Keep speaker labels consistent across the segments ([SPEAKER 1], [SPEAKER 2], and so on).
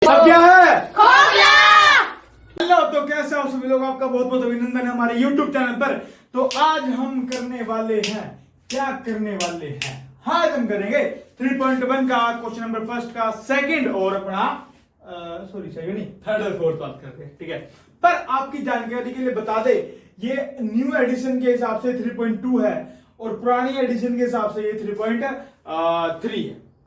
[SPEAKER 1] अब क्या है हेलो, तो कैसे हो सभी लोग, आपका बहुत बहुत अभिनंदन है हमारे YouTube चैनल पर। तो आज हम करने वाले हैं, क्या करने वाले हैं, आज हम करेंगे 3.1 का क्वेश्चन नंबर फर्स्ट का सेकंड और अपना सेकंड नहीं, थर्ड और फोर्थ बात करते हैं, ठीक है। पर आपकी जानकारी के लिए बता दे, ये न्यू एडिशन के हिसाब से 3.2 है और पुरानी एडिशन के हिसाब से ये 3.3 है,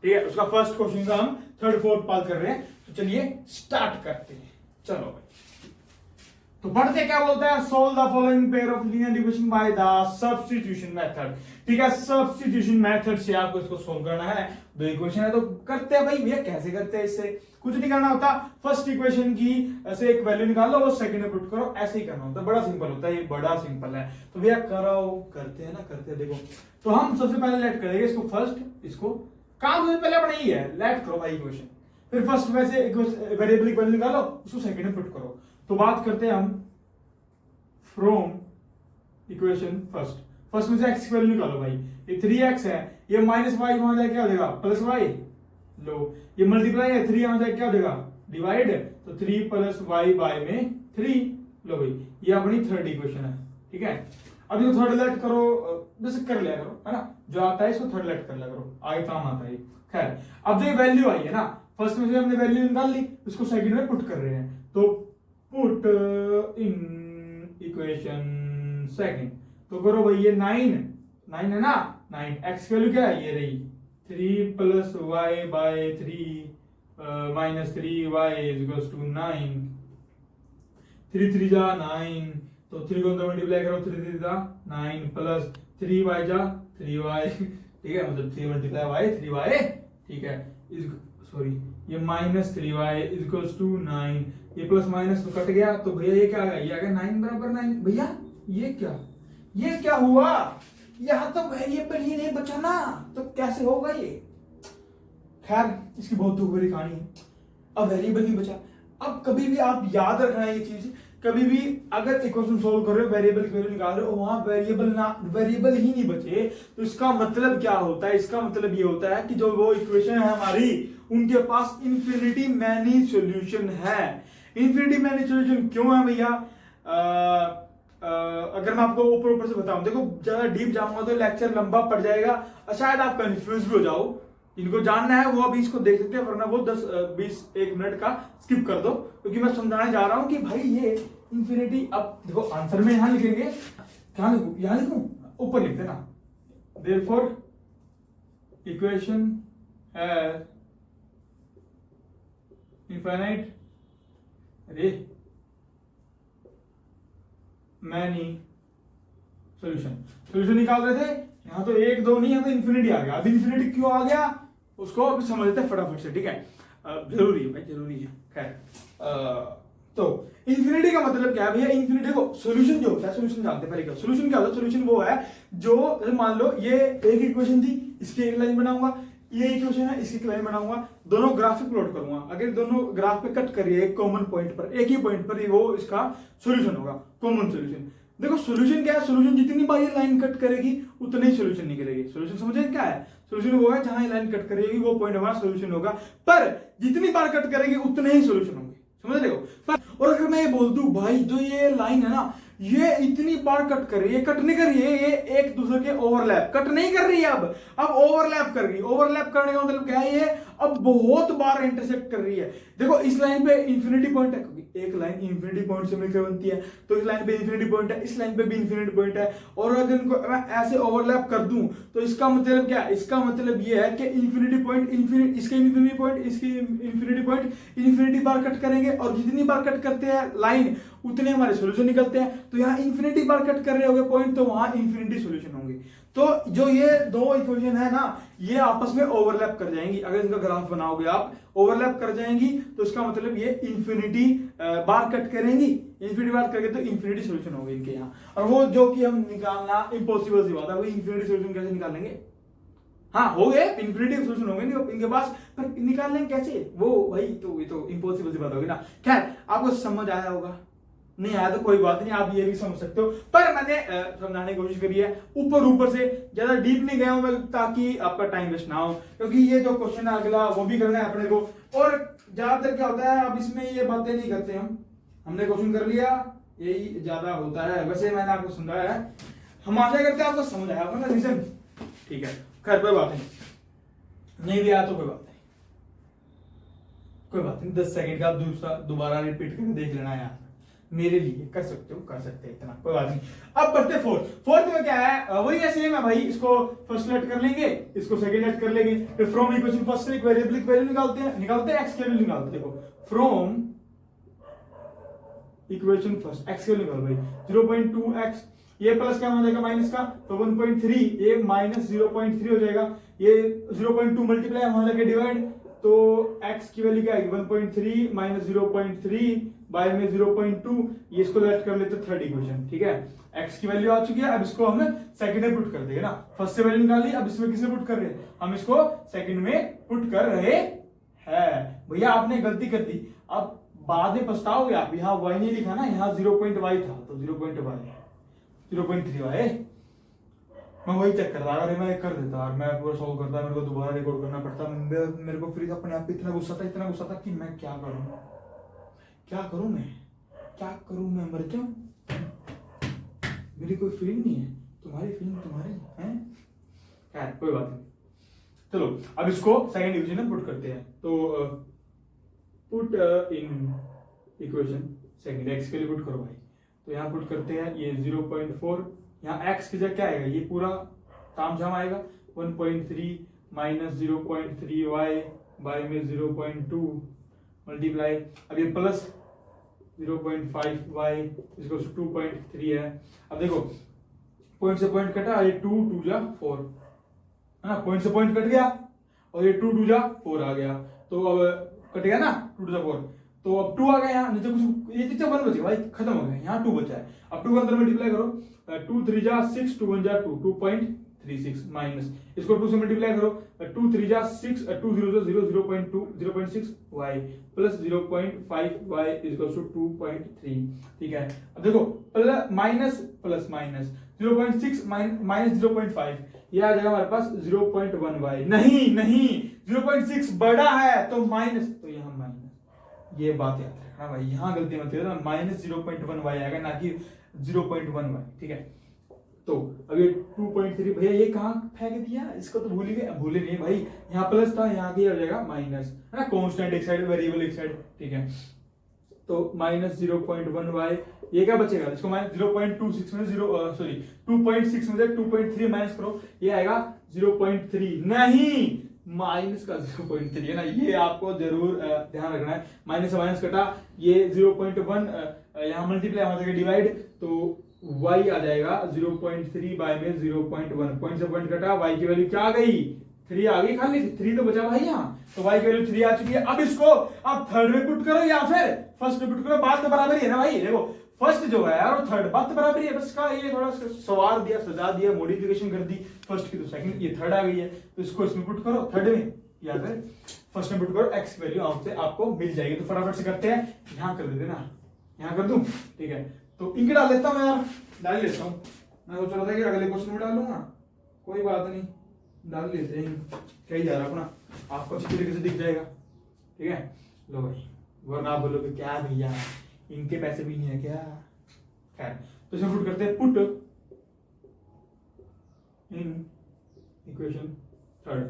[SPEAKER 1] ठीक है। उसका फर्स्ट क्वेश्चन का हम थर्ड फोर्थ पास कर रहे हैं। तो चलिए स्टार्ट करते हैं, चलो भाई। तो पढ़ते क्या बोलता है, solve the following pair of linear division by the substitution method, ठीक है। सब्स्टिट्यूशन मेथड से आपको इसको सोल्व करना है। दो इक्वेशन है तो करते हैं भाई, भैया कैसे करते हैं, इससे कुछ नहीं करना होता। फर्स्ट इक्वेशन की ऐसे एक वैल्यू निकालो, वो सेकंड में पुट करो, ऐसे ही करना होता है। बड़ा सिंपल होता है, ये बड़ा सिंपल है। तो भैया करो, करते हैं ना, करते हैं। देखो, तो हम सबसे पहले लेट करेंगे इसको फर्स्ट, इसको काम सबसे पहले अपना ही है, लेट करो भाई इक्वेशन। फिर फर्स्ट में से वेरिएबल की वैल्यू निकालो, उसको सेकंड में पुट करो। तो बात करते हैं हम फ्रॉम इक्वेशन फर्स्ट में से x की वैल्यू निकालो भाई। ये 3x है, ये माइनस वाई वहां जाए क्या हो जाएगा, प्लस वाई। लो, ये मल्टीप्लाई है, 3 वहां जाए क्या हो जाएगा, डिवाइड। तो 3 प्लस वाई बाय में 3। लो भाई, ये अपनी थर्ड इक्वेशन है, ठीक है। अब ये थर्ड लेट करो, जैसे कर लिया करो, है ना, जो आता है इसको थर्ड लेट कर लिया करो, आगे काम आता है। खैर, अब जो वैल्यू आई है ना, फर्स्ट में से हमने वैल्यू निकाल ली, उसको सेकंड में पुट कर रहे हैं। तो पुट इन इक्वेशन सेकंड, तो करो भाई, ये 9 है ना, 9 x की वैल्यू क्या है, ये रही 3 plus y by 3 minus 3y is equals to 9। 3 3 जा 9, तो 3 को अंदर मल्टीप्लाई करो, 3 3 जा 9 प्लस 3y जा 3y, ठीक है, मतलब 3 मल्टीप्लाई y 3y, ठीक है। सॉरी, ये minus 3y is equals to 9, ये प्लस माइनस तो कट गया, तो भैया ये क्या आ गया, ये आ गया 9 बराबर 9। भैया ये क्या हुआ, यहां तो वेरिएबल ही नहीं बचा ना, तो कैसे होगा ये। खैर, इसकी बहुत दुख भरी कहानी है, अब वेरिएबल नहीं बचा। अब कभी भी आप याद रखना ये चीज, कभी भी अगर इक्वेशन सोल्व कर रहे हो, वेरिएबल की वैल्यू निकाल रहे हो, वहां वेरिएबल ही नहीं बचे, तो इसका मतलब क्या होता है, इसका मतलब ये होता है कि जो वो इक्वेशन है हमारी, उनके पास इन्फिनिटी मैनी सॉल्यूशन है। इन्फिनिटी मैनी सॉल्यूशन क्यों है भैया, अगर मैं आपको ऊपर से बताऊं, देखो ज्यादा डीप जाऊंगा तो लेक्चर लंबा पड़ जाएगा, शायद आप कंफ्यूज भी हो जाओ। इनको जानना है वो अभी इसको देख सकते हैं, वरना वो 10-20-1 मिनट का स्किप कर दो, क्योंकि मैं समझाने जा रहा हूं कि भाई ये इन्फिनिटी, अब देखो आंसर में यहां लिखेंगे, क्या लिखूं, यहां लिखूं, ऊपर लिख देना, देयरफॉर इक्वेशन है इनफाइनाइट मैनी सॉल्यूशन निकाल रहे थे, यहां तो 1 2 नहीं है, तो इन्फिनिटी आ गया। अब इन्फिनिटी क्यों आ गया, उसको अभी समझ लेते हैं फटाफट से, ठीक है। जरूरी है भाई, जरूरी है। खैर, तो इन्फिनिटी का मतलब क्या है भैया, इन्फिनिटी को सॉल्यूशन जो होता है, सॉल्यूशन जानते हैं पहले क्या सॉल्यूशन क्या होता है। सॉल्यूशन वो है जो, मान लो ये एक इक्वेशन थी, इसकी एक लाइन बनाऊंगा, ये इक्वेशन है, इसकी लाइन बनाऊंगा, दोनों ग्राफिक प्लॉट करूंगा। अगर दोनों ग्राफ पे कट करिए एक कॉमन पॉइंट पर, एक ही पॉइंट पर, वो इसका सॉल्यूशन होगा, कॉमन सॉल्यूशन। देखो सॉल्यूशन क्या है, सॉल्यूशन जितनी बार ये लाइन कट करेगी उतनी ही सॉल्यूशन निकलेगी। सॉल्यूशन समझे क्या है, सॉल्यूशन वो है जहां ये लाइन कट करेगी वो पॉइंट हमारा सॉल्यूशन होगा, पर जितनी बार कट करेगी उतने ही सॉल्यूशन होंगे, समझ रहे हो। पर और अगर मैं ये बोल दूं भाई, जो ये लाइन है ना, ये इतनी बार कट कर रही है, कट नहीं कर रही है, ये एक दूसरे के ओवरलैप कट नहीं कर रही है, अब ओवरलैप कर रही है। ओवरलैप करने का मतलब क्या है, ये अब बहुत बार इंटरसेक्ट कर रही है। देखो इस लाइन पे इंफिनिटी पॉइंट है, क्योंकि एक लाइन इंफिनिटी पॉइंट से मिलकर बनती है, तो इस लाइन पे इंफिनिटी पॉइंट है, इस लाइन पे भी इंफिनिटी पॉइंट है। और अगर इनको मैं ऐसे ओवरलैप कर दूं, तो इसका मतलब क्या है, इसका मतलब ये है कि इंफिनिटी पॉइंट इसके इंफिनिटी पॉइंट, इसकी इंफिनिटी पॉइंट इंफिनिटी बार कट करेंगे, और जितनी बार कट करते हैं लाइन उतने हमारे सॉल्यूशन निकलते हैं। तो यहाँ इंफिनिटी बार कट कर रहे होंगे पॉइंट, तो वहां इंफिनिटी सॉल्यूशन होंगे। तो जो ये दो इक्वेशन है ना, ये आपस में ओवरलैप कर जाएंगी। अगर इनका ग्राफ बनाओगे आप, ओवरलैप कर जाएंगी, तो इसका मतलब ये इंफिनिटी बार कट करेंगी, इंफिनिटी बार करके तो इंफिनिटी सॉल्यूशन होंगे इनके यहाँ। और वो जो कि हम निकालना इम्पॉसिबल सी बात है, वो इंफिनिटी सॉल्यूशन कैसे निकालेंगे। हाँ हो गए, इंफिनिटी सॉल्यूशन होंगे नहीं इनके पास, पर निकालेंगे कैसे वो भाई, तो ये तो इम्पॉसिबल सी बात होगी ना। खैर, आपको समझ आया होगा, नहीं आया तो कोई बात नहीं, आप ये भी समझ सकते हो, पर मैंने समझाने की कोशिश करी है ऊपर से, ज्यादा डीप नहीं गया हूं मैं, ताकि आपका टाइम वेस्ट ना हो, क्योंकि ये जो क्वेश्चन है अगला वो भी करना है अपने को, और ज्यादातर क्या होता है, अब इसमें ये बातें नहीं करते हमने क्वेश्चन कर लिया, यही ज्यादा होता है। वैसे मैंने आपको समझाया है, हम आशा करते हैं आपको समझ आया होगा ना रीजन, ठीक है। खैर कोई बात नहीं भी आया तो कोई बात नहीं, कोई बात नहीं। 10 सेकंड का आप दोबारा रिपीट करके देख लेना यार, मेरे लिए कर सकते हो, कर सकते हैं, इतना कोई बात नहीं। अब बढ़ते फोर्थ में क्या है, वही है सेम है भाई। इसको फर्स्ट लेट कर लेंगे, इसको सेकंड लेट कर लेंगे, फिर फ्रॉम इक्वेशन फर्स्ट से एक वेरिएबल की वैल्यू निकालते हैं एक्स की वैल्यू निकालते हैं। देखो फ्रॉम इक्वेशन फर्स्ट एक्स की वैल्यू निकाल भाई 0.2x, ये प्लस क्या हो जाएगा माइनस का, तो 1.3, ये माइनस 0.3 हो जाएगा, ये 0.2 मल्टीप्लाई हो जाएगा डिवाइड, तो x की वैल्यू क्या आएगी 1.3 माइनस 0.3 बाय में 0.2, ये इसको लेट कर लेते थर्ड इक्वेशन, ठीक है। x की वैल्यू आ चुकी है, अब इसको हम सेकंड में पुट कर देंगे ना, फर्स्ट से वैल्यू निकाली, अब इसमें किसे पुट कर रहे हैं, हम इसको सेकंड में पुट कर रहे हैं। भैया आपने गलती कर दी, अब बाद में पछताओगे आप, यहाँ y नहीं लिखा ना, यहाँ 0.y था तो 0.3y, मैं वही चेक कर रहा, अरे मैं कर देता यार, मैं पूरा सॉल्व करता, मेरे को दोबारा रिकॉर्ड करना पड़ता, मेरे को फिर अपने आप पे इतना गुस्सा था कि मैं क्या करूं मैं मर जाऊं, मेरी कोई फीलिंग नहीं है, तुम्हारी फीलिंग तुम्हारी है। खैर कोई बात नहीं, चलो अब इसको सेकंड डिवीजन में पुट करते हैं। तो put in equation second, x के लिए पुट करो भाई, तो यहाँ पुट करते हैं, ये 0.4, यहाँ x की जगह क्या आएगा, ये पूरा तामझाम आएगा, 1.3 माइनस 0.3y बाय में 0.2 मल्टीप्लाई, अब ये प्लस 0.5y इसको 2.3 है। अब देखो पॉइंट से पॉइंट कटा, ये 2 2 जा 4 है ना, पॉइंट से पॉइंट कट गया और ये 2 2 जा 4 आ गया, तो अब कट गया ना 2 2 जा 4, तो अब 2 आ गया, यहाँ नीचे कुछ ये नीचे 1 बचेगा भाई, खत्म हो गया, यहाँ 2 बचा है। अब 2 को अंदर मल्टीप्लाई करो, 2 3 जा 6, 2 1 जा 2, 2.36 माइनस, इसको 2 से मल्टीप्लाई करो, 2 3 जा 6, 2 0 जा 0, 0.2 0.6 y plus 0.5 y equal to 2.3, ठीक है। अब देखो plus minus plus minus 0.6 minus 0.5, ये आ जाएगा हमारे पास 0.1 y, नहीं 0.6 बड़ा है तो माइनस, तो यहाँ माइनस, ये बात याद रखना भाई, यहाँ गलती मत करना, माइनस 0.1 y आएगा ना कि 0.1 y, ठीक है। तो अब ये 2.3 भैया ये कहाँ फेंक दिया, इसको तो भूले नहीं भाई, यहाँ प्लस था, यहाँ की हो जाएगा माइनस, है ना, कांस्टेंट एक साइड वेरिएबल एक साइड, ठीक है। तो माइनस 0.1 y, ये क्या बचेगा, इसको माइनस 0.26 में 2.6 में से 2.3 माइनस करो, ये आएगा 0.3, नहीं माइनस का 0.3 है ना, ये आपको जरूर ध्यान रखना है। माइनस से माइनस कटा, ये 0.1 यहाँ मल्टीप्लाई हो जाएगा डिवाइड, तो y आ जाएगा 0.3 बाय में 0.1, पॉइंट से पॉइंट कटा, y की वैल्यू क्या आ गई 3 आ गई, खाली 3 तो बचा भाई यहाँ, तो y की वैल्यू 3 आ चुकी है। अब इसको आप थर्ड में पुट करो या फिर फर्स्ट में पुट करो, बात तो बराबर ही है ना भाई। देखो फर्स्ट जो है और थर्ड बात तो बराबर ही है, बस का ये थोड़ा सवार दिया, सजा दिया, मॉडिफिकेशन कर दी फर्स्ट की, तो सेकंड ये थर्ड आ गई है, तो इसको इसमें पुट करो थर्ड में या फिर फर्स्ट में पुट करो, x वैल्यू आपको मिल जाएगी। तो फटाफट से करते हैं, यहाँ कर देते ना, यहाँ कर दूं, ठीक है। तो इनके डाल लेता हूँ यार, डाल लेता हूँ, मैं सोच रहा था कि अगले क्वेश्चन में डालूंगा, कोई बात नहीं डाल लेते हैं, क्या ही जा रहा अपना, आपको अच्छी तरीके से दिख जाएगा, ठीक है। लो भाई, वरना आप बोलोगे क्या भैया इनके पैसे भी नहीं है क्या, खैर। तो इसमें पुट करते हैं, पुट इन इक्वेशन थर्ड,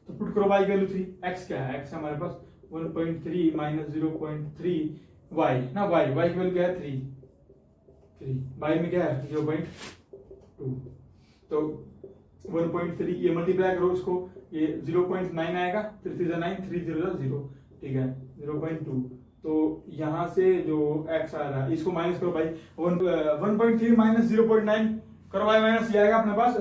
[SPEAKER 1] तो पुट करो y की वैल्यू 3, x क्या है, x हमारे पास 1.3 माइनस 0.3 y ना, y की वैल्यू क्या है 3 y में क्या है 0.2, तो 1.3 ये मल्टीप्लाई करो इसको, ये 0.9 आएगा, 3 3 9 3 0 0, ठीक है 0.2, तो यहाँ से जो x आ रहा है इसको माइनस करो भाई, 1.3 माइनस 0.9 करो भाई, माइनस ये आएगा अपने पास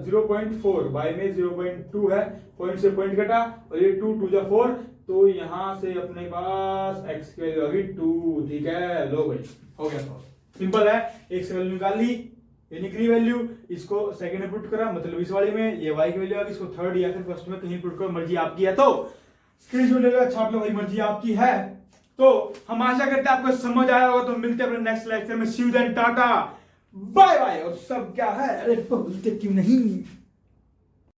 [SPEAKER 1] 0.4, y में 0.2 है, पॉइंट से पॉइंट कटा और ये 2 2 जा 4, तो यहाँ से अपने पास x की वैल्यू आ गई 2, ठीक है। लो भाई हो गया, तो सिंपल है, एक से वैल्यू निकाल ली, ये निकली वैल्यू, इसको सेकंड में पुट करा, मतलब इस वाली में ये y की वैल्यू आ गई, इसको थर्ड या फिर फर्स्ट में कहीं पुट करो, मर्जी आपकी है। तो स्क्रीनशॉट ले लो, छाप लो भाई, मर्जी आपकी है। तो हम आशा करते हैं आपको समझ आया होगा, तो मिलते हैं अपने नेक्स्ट लेक्चर में, see you then, tata bye bye. और सब क्या है, अरे बोलते क्यों नहीं।